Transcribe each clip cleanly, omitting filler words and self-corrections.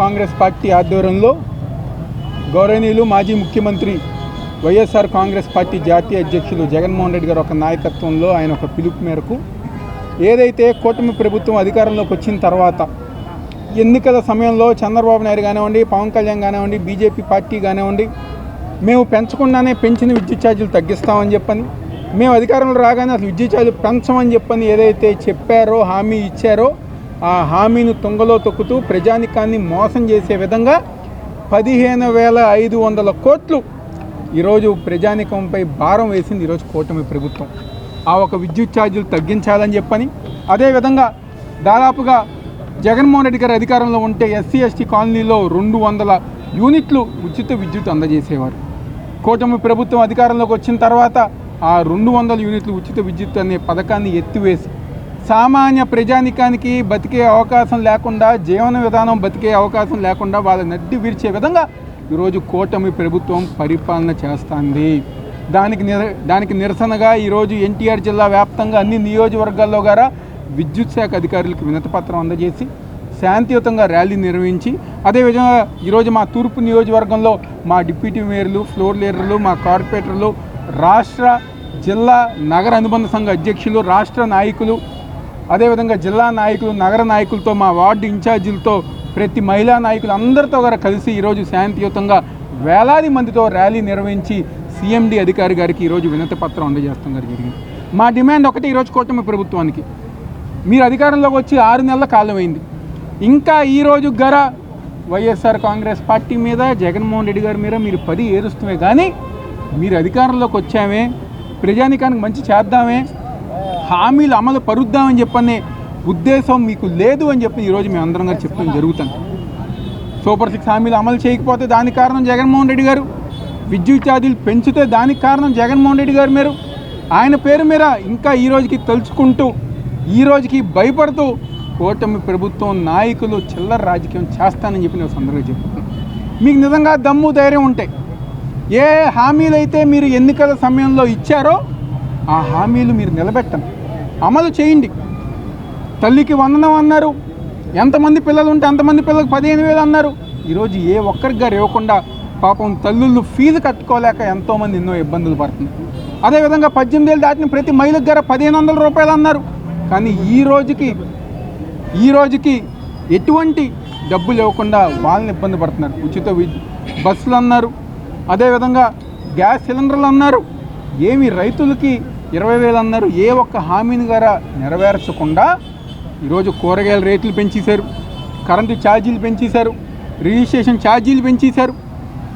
Congress party ఆధ్వర్యంలో గౌరవనీయులు మాజీ ముఖ్యమంత్రి వైఎస్ఆర్ కాంగ్రెస్ పార్టీ జాతీయ అధ్యక్షులు జగన్మోహన్ రెడ్డి గారు ఒక నాయకత్వంలో ఆయన ఒక పిలుపు మేరకు ఏదైతే కూటమి ప్రభుత్వం అధికారంలోకి వచ్చిన తర్వాత ఎన్నికల సమయంలో చంద్రబాబు నాయుడు కానివ్వండి, పవన్ కళ్యాణ్ కానివ్వండి, బీజేపీ పార్టీ కానివ్వండి, మేము పెంచకుండానే పెంచిన విద్యుత్ ఛార్జీలు తగ్గిస్తామని చెప్పని, మేము అధికారంలో రాగానే అసలు విద్యుత్ ఛార్జీలు పెంచమని చెప్పని ఏదైతే చెప్పారో, హామీ ఇచ్చారో, ఆ హామీని తుంగలో తొక్కుతూ ప్రజానికాన్ని మోసం చేసే విధంగా 15,500 కోట్లు ఈరోజు ప్రజానికంపై భారం వేసింది ఈరోజు కూటమి ప్రభుత్వం. ఆ ఒక విద్యుత్ ఛార్జీలు తగ్గించాలని చెప్పని, అదేవిధంగా దాదాపుగా జగన్మోహన్ రెడ్డి గారు అధికారంలో ఉంటే ఎస్సీ ఎస్టీ కాలనీలో 200 యూనిట్లు ఉచిత విద్యుత్ అందజేసేవారు. కూటమి ప్రభుత్వం అధికారంలోకి వచ్చిన తర్వాత ఆ 200 యూనిట్లు ఉచిత విద్యుత్ అనే పథకాన్ని ఎత్తివేసి సామాన్య ప్రజానికానికి బతికే అవకాశం లేకుండా, జీవన విధానం బతికే అవకాశం లేకుండా వాళ్ళ నడ్డి విరిచే విధంగా ఈరోజు కూటమి ప్రభుత్వం పరిపాలన చేస్తుంది. దానికి నిరసనగా ఈరోజు ఎన్టీఆర్ జిల్లా వ్యాప్తంగా అన్ని నియోజకవర్గాల్లో గారా విద్యుత్ శాఖ అధికారులకు వినతిపత్రం అందజేసి శాంతియుతంగా ర్యాలీ నిర్వహించి, అదేవిధంగా ఈరోజు మా తూర్పు నియోజకవర్గంలో మా డిప్యూటీ మేయర్లు, ఫ్లోర్ లీడర్లు, మా కార్పొరేటర్లు, రాష్ట్ర జిల్లా నగర అనుబంధ సంఘ అధ్యక్షులు, రాష్ట్ర నాయకులు, అదేవిధంగా జిల్లా నాయకులు, నగర నాయకులతో, మా వార్డు ఇన్ఛార్జీలతో, ప్రతి మహిళా నాయకులు అందరితో కూడా కలిసి ఈరోజు శాంతియుతంగా వేలాది మందితో ర్యాలీ నిర్వహించి సీఎండీ అధికారి గారికి ఈరోజు వినతి పత్రం అందజేస్తాం జరిగింది. మా డిమాండ్ ఒకటి, ఈరోజు కూటమి ప్రభుత్వానికి, మీరు అధికారంలోకి వచ్చి 6 నెలల కాలం అయింది, ఇంకా ఈరోజు గర వైఎస్ఆర్ కాంగ్రెస్ పార్టీ మీద, జగన్మోహన్ రెడ్డి గారి మీద మీరు 10 ఏరుస్తుమే కానీ మీరు అధికారంలోకి వచ్చామే, ప్రజానికానికి మంచి చేద్దామే, హామీలు అమలు పరుద్దామని చెప్పనే ఉద్దేశం మీకు లేదు అని చెప్పి ఈరోజు మేము అందరం గారు చెప్పడం జరుగుతుంది. సూపర్ 6 హామీలు అమలు చేయకపోతే దానికి కారణం జగన్మోహన్ రెడ్డి గారు, విద్యుత్ ఛార్జీలు పెంచితే దానికి కారణం జగన్మోహన్ రెడ్డి గారు. మీరు ఆయన పేరు మీద ఇంకా ఈరోజుకి తలుచుకుంటూ, ఈరోజుకి భయపడుతూ కూటమి ప్రభుత్వం నాయకులు చిల్లర రాజకీయం చేస్తానని చెప్పి నేను సందర్భంగా చెప్తున్నాను. మీకు నిజంగా దమ్ము ధైర్యం ఉంటే ఏ హామీలు అయితే మీరు ఎన్నికల సమయంలో ఇచ్చారో ఆ హామీలు మీరు నిలబెట్టండి, అమలు చేయండి. తల్లికి వందనం అన్నారు, ఎంతమంది పిల్లలు ఉంటే అంతమంది పిల్లలకు 15,000 అన్నారు. ఈరోజు ఏ ఒక్కరికి గారు ఇవ్వకుండా పాపం తల్లుళ్ళు ఫీజు కట్టుకోలేక ఎంతోమంది ఎన్నో ఇబ్బందులు పడుతున్నారు. అదేవిధంగా 18 ఏళ్ళు దాటిన ప్రతి మహిళకు గారు 1,500 రూపాయలు అన్నారు. కానీ ఈ రోజుకి ఎటువంటి డబ్బులు ఇవ్వకుండా వాళ్ళని ఇబ్బంది పడుతున్నారు. ఉచిత బస్సులు అన్నారు, అదేవిధంగా గ్యాస్ సిలిండర్లు అన్నారు, ఏమి రైతులకి 20,000 అన్నారు. ఏ ఒక్క హామీని గారా నెరవేర్చకుండా ఈరోజు కూరగాయల రేట్లు పెంచేశారు, కరెంటు ఛార్జీలు పెంచేశారు, రిజిస్ట్రేషన్ ఛార్జీలు పెంచేశారు.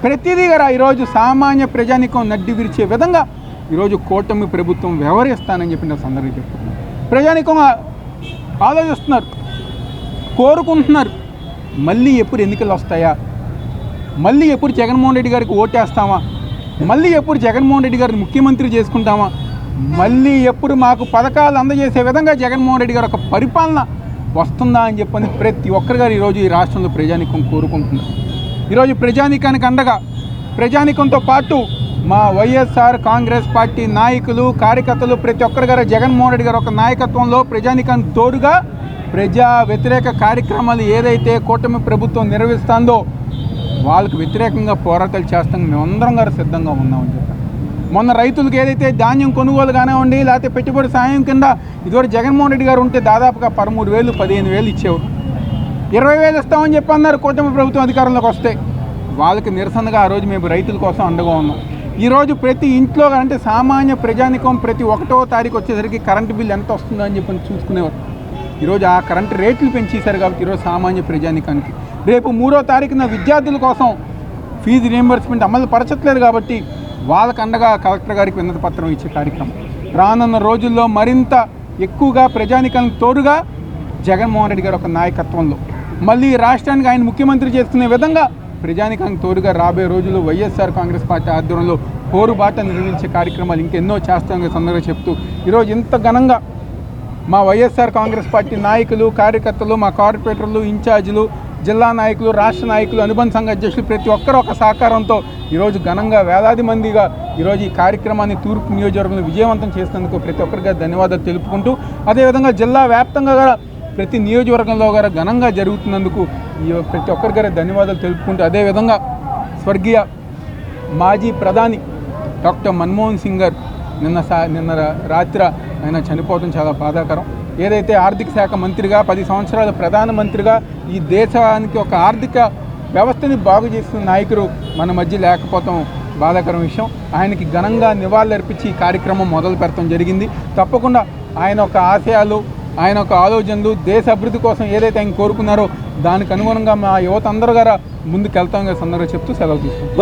ప్రతిదీ గారా ఈరోజు సామాన్య ప్రజానికం నడ్డి విరిచే విధంగా ఈరోజు కూటమి ప్రభుత్వం వ్యవహరిస్తానని చెప్పి నా సందర్భంగా చెప్తున్నాను. ప్రజానికం ఆలోచిస్తున్నారు, కోరుకుంటున్నారు, మళ్ళీ ఎప్పుడు ఎన్నికలు వస్తాయా, మళ్ళీ ఎప్పుడు జగన్మోహన్ రెడ్డి గారికి ఓటేస్తామా, మళ్ళీ ఎప్పుడు జగన్మోహన్ రెడ్డి గారిని ముఖ్యమంత్రి చేసుకుంటామా, మళ్ళీ ఎప్పుడు మాకు పథకాలు అందజేసే విధంగా జగన్మోహన్ రెడ్డి గారు ఒక పరిపాలన వస్తుందా అని చెప్పని ప్రతి ఒక్కరి గారు ఈరోజు ఈ రాష్ట్రంలో ప్రజానికం కోరుకుంటున్నారు. ఈరోజు ప్రజానికానికి అండగా, ప్రజానికంతో పాటు మా వైఎస్ఆర్ కాంగ్రెస్ పార్టీ నాయకులు, కార్యకర్తలు ప్రతి ఒక్కరి గారు జగన్మోహన్ రెడ్డి గారు ఒక నాయకత్వంలో ప్రజానికానికి తోడుగా ప్రజా వ్యతిరేక కార్యక్రమాలు ఏదైతే కూటమి ప్రభుత్వం నిర్వహిస్తుందో వాళ్ళకు వ్యతిరేకంగా పోరాటాలు చేస్తాం మేమందరం గారు సిద్ధంగా ఉన్నామని చెప్పారు. మొన్న రైతులకు ఏదైతే ధాన్యం కొనుగోలు కానివ్వండి, లేకపోతే పెట్టుబడి సాయం కింద ఇదివరకు జగన్మోహన్ రెడ్డి గారు ఉంటే దాదాపుగా 13,000, 15,000 ఇచ్చేవారు. 20,000 ఇస్తామని చెప్పి అన్నారు కూటమి ప్రభుత్వం అధికారంలోకి వస్తే. వాళ్ళకి నిరసనగా ఆ రోజు మేము రైతుల కోసం అండగా ఉన్నాం. ఈరోజు ప్రతి ఇంట్లో అంటే సామాన్య ప్రజానికం ప్రతి 1వ తారీఖు వచ్చేసరికి కరెంటు బిల్లు ఎంత వస్తుందో అని చెప్పి చూసుకునేవారు. ఈరోజు ఆ కరెంటు రేట్లు పెంచేశారు కాబట్టి ఈరోజు సామాన్య ప్రజానికానికి రేపు 3వ తారీఖున విద్యార్థుల కోసం ఫీజు రీయింబర్స్మెంట్ అమలు పరచట్లేదు కాబట్టి వాళ్ళకు అండగా కలెక్టర్ గారికి వినతి పత్రం ఇచ్చే కార్యక్రమం రానున్న రోజుల్లో మరింత ఎక్కువగా ప్రజానికానికి తోడుగా జగన్మోహన్ రెడ్డి గారు ఒక నాయకత్వంలో మళ్ళీ రాష్ట్రానికి ఆయన ముఖ్యమంత్రి చేసుకునే విధంగా ప్రజానికానికి తోడుగా రాబోయే రోజుల్లో వైఎస్ఆర్ కాంగ్రెస్ పార్టీ ఆధ్వర్యంలో పోరుబాట నిర్వహించే కార్యక్రమాలు ఇంకెన్నో చేస్తామని సందర్భంగా చెప్తూ ఈరోజు ఇంత ఘనంగా మా వైఎస్ఆర్ కాంగ్రెస్ పార్టీ నాయకులు, కార్యకర్తలు, మా కార్పొరేటర్లు, ఇన్ఛార్జీలు, జిల్లా నాయకులు, రాష్ట్ర నాయకులు, అనుబంధ సంఘ అధ్యక్షులు ప్రతి ఒక్కరూ ఒక సహకారంతో ఈరోజు ఘనంగా వేలాది మందిగా ఈరోజు ఈ కార్యక్రమాన్ని తూర్పు నియోజకవర్గంలో విజయవంతం చేసినందుకు ప్రతి ఒక్కరికి ధన్యవాదాలు తెలుపుకుంటూ, అదేవిధంగా జిల్లా వ్యాప్తంగా ప్రతి నియోజకవర్గంలో ఘనంగా జరుగుతున్నందుకు ఈ ప్రతి ఒక్కరి గారి ధన్యవాదాలు తెలుపుకుంటూ అదేవిధంగా స్వర్గీయ మాజీ ప్రధాని డాక్టర్ మన్మోహన్ సింగ్ గారు నిన్న రాత్రి ఆయన చనిపోవడం చాలా బాధాకరం. ఏదైతే ఆర్థిక శాఖ మంత్రిగా 10 సంవత్సరాల ప్రధానమంత్రిగా ఈ దేశానికి ఒక ఆర్థిక వ్యవస్థని బాగు చేస్తున్న నాయకుడు మన మధ్య లేకపోవడం బాధాకరం విషయం. ఆయనకి ఘనంగా నివాళులర్పించి ఈ కార్యక్రమం మొదలు పెడతాం జరిగింది. తప్పకుండా ఆయన ఒక ఆశయాలు, ఆయన ఒక ఆలోచనలు, దేశ అభివృద్ధి కోసం ఏదైతే ఆయన కోరుకున్నారో దానికి అనుగుణంగా మా యువత అందరూ గారు ముందుకు వెళ్తాం సందర్భంగా చెప్తూ సెలవు తీసుకుంటాం.